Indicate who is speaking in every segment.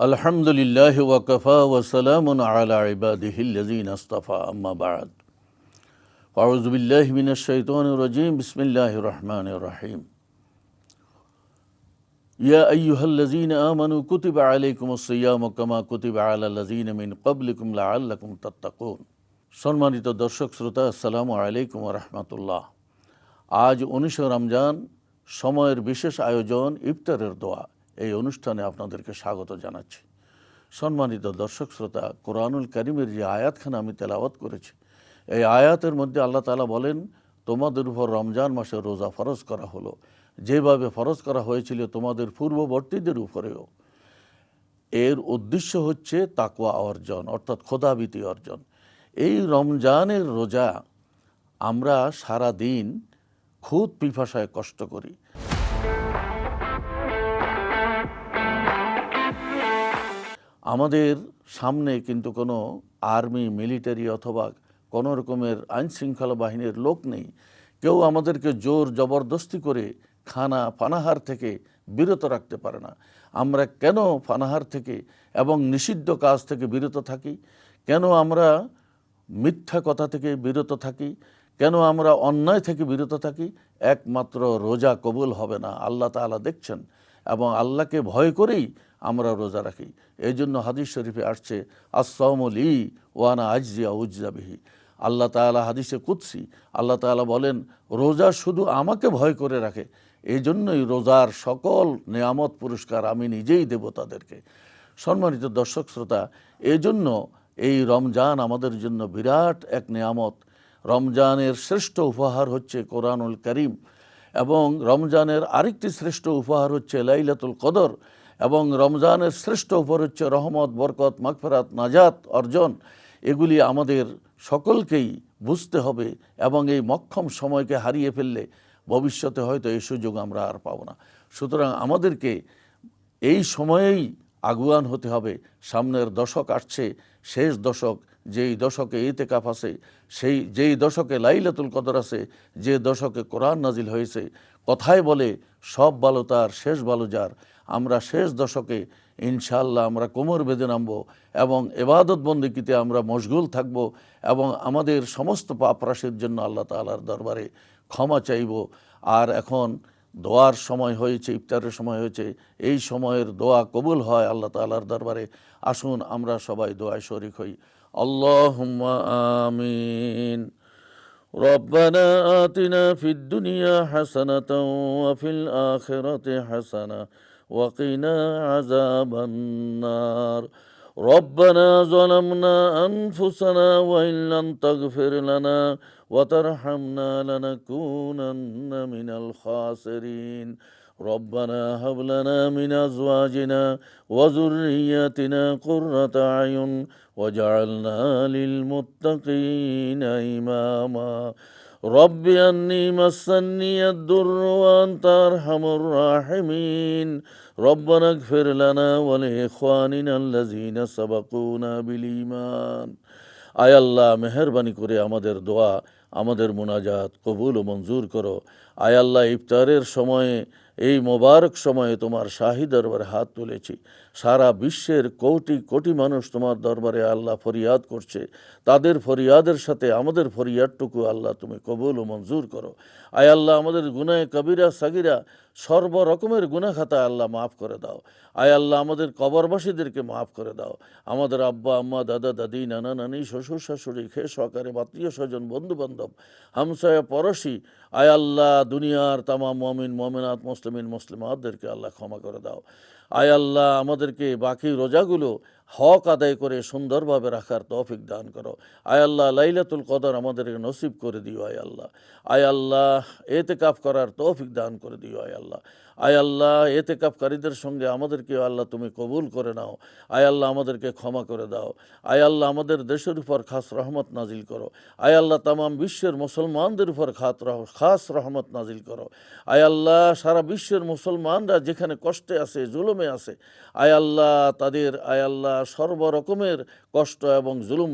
Speaker 1: আলহামদুলিল্লাহি ওয়া কাফা ওয়া সালামুন আলা ইবাদিহিল্লাযীনা ইসতাফা আম্মা বা'দ। আউযু বিল্লাহি মিনাশ শাইতানির রাজীম। বিসমিল্লাহির রহমানির রহিম। ইয়া আইয়ুহাল্লাযীনা আমানু কুতিবা আলাইকুমুস সিয়ামু কামা কুতিবা আলাল্লাযীনা মিন ক্বাবলিকুম লাআল্লাকুম তাত্তাকুন। সম্মানিত দর্শক শ্রোতা, আসসালামু আলাইকুম ওয়া রাহমাতুল্লাহ। আজ 19 রমজান, সময়ের বিশেষ আয়োজন ইফতারের দোয়া। এই অনুষ্ঠানে আপনাদেরকে স্বাগত জানাচ্ছি। সম্মানিত দর্শক শ্রোতা, কোরআনুল কারীমের যে আয়াতখানা আমি তেলাওয়াত করেছি, এই আয়াতের মধ্যে আল্লাহ তাআলা বলেন, তোমাদের উপর রমজান মাসে রোজা ফরজ করা হলো, যেভাবে ফরজ করা হয়েছিল তোমাদের পূর্ববর্তীদের উপরেও। এর উদ্দেশ্য হচ্ছে তাকওয়া অর্জন, অর্থাৎ খোদাভীতি অর্জন। এই রমজানের রোজা আমরা সারা দিন খুদ পিপাসায় কষ্ট করি। আমাদের সামনে কিন্তু কোনো আর্মি, মিলিটারি অথবা কোনো রকমের আইনশৃঙ্খলা বাহিনীর লোক নেই। কেউ আমাদেরকে জোর জবরদস্তি করে খানা পানাহার থেকে বিরত রাখতে পারে না। আমরা কেন পানাহার থেকে এবং নিষিদ্ধ কাজ থেকে বিরত থাকি? কেন আমরা মিথ্যা কথা থেকে বিরত থাকি? কেন আমরা অন্যায় থেকে বিরত থাকি? একমাত্র রোজা কবুল হবে না, আল্লাহ তাআলা দেখছেন, এবং আল্লাহকে ভয় করেই আমরা রোজা রাখি। এই জন্য হাদিস শরীফে আসছে, আস-সাওমু লি ওয়া আনা আজজি উজজা বিহি। আল্লাহ তাআলা হাদিসে কুদসি, আল্লাহ তাআলা বলেন, রোজা শুধু আমাকে ভয় করে রাখে, এই জন্যই রোজার সকল নেয়ামত পুরস্কার আমি নিজেই দেব তাদেরকে। সম্মানিত দর্শক শ্রোতা, এই জন্য এই রমজান আমাদের জন্য বিরাট এক নেয়ামত। রমজানের শ্রেষ্ঠ উপহার হচ্ছে কোরআনুল কারীম, এবং রমজানের আরেকটি শ্রেষ্ঠ উপহার হচ্ছে লাইলাতুল কদর, এবং রমজানের শ্রেষ্ঠ উপহার হচ্ছে রহমত, বরকত, মাগফিরাত, নাজাত অর্জন। এগুলি আমাদের সকলকেই বুঝতে হবে, এবং এই মক্ষম সময়কে হারিয়ে ফেললে ভবিষ্যতে হয়তো এই সুযোগ আমরা আর পাব না। সুতরাং আমাদেরকে এই সময়েই আগুয়ান হতে হবে। সামনের দশক আসছে, শেষ দশক, যেই দশকে ইতিকাফ আছে, যেই দশকে লাইলাতুল কদর আছে, যে দশকে কোরআন নাজিল হয়েছে। কথায় বলে, সব ভালো তার, শেষ ভালো যার। আমরা শেষ দশকে ইনশাআল্লাহ আমরা কোমর বেঁধে নামব, এবং ইবাদত বন্দেগীতে আমরা মশগুল থাকব, এবং আমাদের সমস্ত পাপ রাশির জন্য আল্লাহ তাআলার দরবারে ক্ষমা চাইব। আর এখন দোয়ার সময় হয়েছে, ইফতারের সময় হয়েছে। এই সময়ের দোয়া কবুল হয় আল্লাহ তাআলার দরবারে। আসুন আমরা সবাই দোয়ায় শরীক হই। আল্লাহুম্মা আমিন। রব্বানা আতিনা ফিদ দুনিয়া হাসানাতাও ওয়া ফিল আখিরাতি হাসানা ওয়া কিনা আযাবান নার। রব্বানা যালামনা আনফুসানা ওয়া ইন লাম তাগফির লানা ওয়া তারহামনা লানাকুনান্না মিনাল খাসিরিন। রব্বানা হাব লানা মিন আজওয়াজিনা ওয়া যুররিয়্যাতিনা কুররাতা আয়ুন ওয়াজআলনা লিল মুত্তাকিনা ইমামা। রব্বি আন্নী মাসান্নিয়াদ দুররু ওয়া আনতা আরহামুর রাহিমিন। রব্বানা ইগফির লানা ওয়া লিইখওয়ানিনা আল্লাযীনা সাবাকুনা বিল ঈমান। আয় আল্লাহ, মেহেরবানি করে আমাদের দোয়া, আমাদের মুনাজাত কবুল ও মঞ্জুর করো। আয় আল্লাহ, ইফতারের সময়ে, এই মোবারক সময়ে তোমার শাহী দরবারে হাত তুলেছি। সারা বিশ্বের কোটি কোটি মানুষ তোমার দরবারে আল্লাহ ফরিয়াদ করছে। তাদের ফরিয়াদের সাথে আমাদের ফরিয়াদটুকু আল্লাহ তুমি কবুল ও মঞ্জুর করো। আয় আল্লাহ, আমাদের গুনাহে কবিরা সাগিরা, সর্ব রকমের গুনাহ খাতা আল্লাহ মাফ করে দাও। আয় আল্লাহ, আমাদের কবরবাসীদেরকে মাফ করে দাও। আমাদের আব্বা আম্মা, দাদা দাদি, নানা নানি, শ্বশুর শাশুড়ি, খেয়ে সহকারে আত্মীয় স্বজন, বন্ধু বান্ধব, হামসায়া পড়োশি, আয় আল্লাহ, দুনিয়ার তামাম মুমিন মুমিনাত, মুসলিমিন মুসলিমাতদেরকে আল্লাহ ক্ষমা করে দাও। আয় আল্লাহ, আমাদেরকে বাকি রোজাগুলো হক আদায় করে সুন্দরভাবে রাখার তৌফিক দান করো। আয় আল্লাহ, লাইলাতুল কদর আমাদেরকে নসিব করে দিও। আয় আল্লাহ, আয় আল্লাহ, ইতিকাফ করার তৌফিক দান করে দিও। আয় আল্লাহ, আয় আল্লাহ, ইতিকাফকারীদের সঙ্গে আমাদেরকে আল্লাহ তুমি কবুল করে নাও। আয় আল্লাহ, আমাদেরকে ক্ষমা করে দাও। আয় আল্লাহ, আমাদের দেশের উপর খাস রহমত নাজিল করো। আয় আল্লাহ, তামাম বিশ্বের মুসলমানদের উপর খাস রহমত নাজিল করো। আয় আল্লাহ, সারা বিশ্বের মুসলমানরা যেখানে কষ্টে আছে, জুলুমে আছে, আয় আল্লাহ, তাদের আয় আল্লাহ সর্বরকমের কষ্ট এবং জুলুম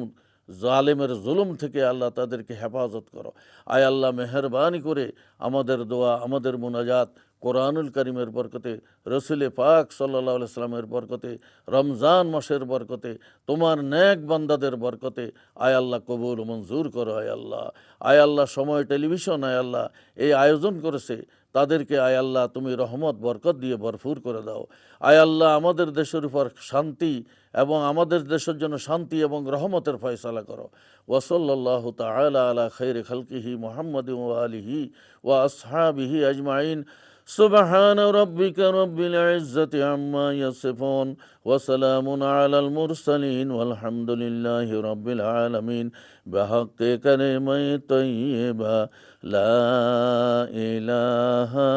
Speaker 1: জালেমের জুলুম থেকে আল্লাহ তাদেরকে হেফাজত করো। আয় আল্লাহ মেহেরবানি করে আমাদের দোয়া, আমাদের মুনাজাত কোরআনুল কারীমের বরকতে, রসুল পাক সাল্লাল্লাহু আলাইহি সাল্লামের বরকতে, রমজান মাসের বরকতে, তোমার নেক বান্দাদের বরকতে আয় আল্লাহ কবুল মঞ্জুর করো। আয় আল্লাহ, আয় আল্লাহ সময় টেলিভিশন আয় আল্লাহ এই আয়োজন করেছে, তাদেরকে আয় আল্লাহ তুমি রহমত বরকত দিয়ে ভরপুর করে দাও। আয় আল্লাহ আমাদের দেশের উপর শান্তি এবং আমাদের দেশের জন্য শান্তি এবং রহমতের ফয়সালা করো। ওয়া সাল্লাল্লাহু তাআলা আলা খায়রি খালকিহি মুহাম্মাদিন ওয়া আলিহি ওয়া আসহাবিহি আজমাইন। সুবহান রাব্বিকা রাব্বিল ইজ্জাতি আম্মা ইয়াসিফুন ওয়া সালামুন আলাল মুরসালিন ওয়ালহামদুলিল্লাহি রাব্বিল আলামিন। বিহাক্কি কালিমাই তাইয়্যিবা লা ইলাহা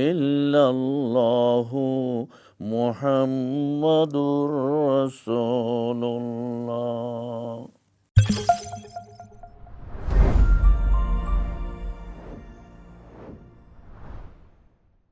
Speaker 1: ইল্লাল্লাহু মুহাম্মাদুর রাসূলুল্লাহ।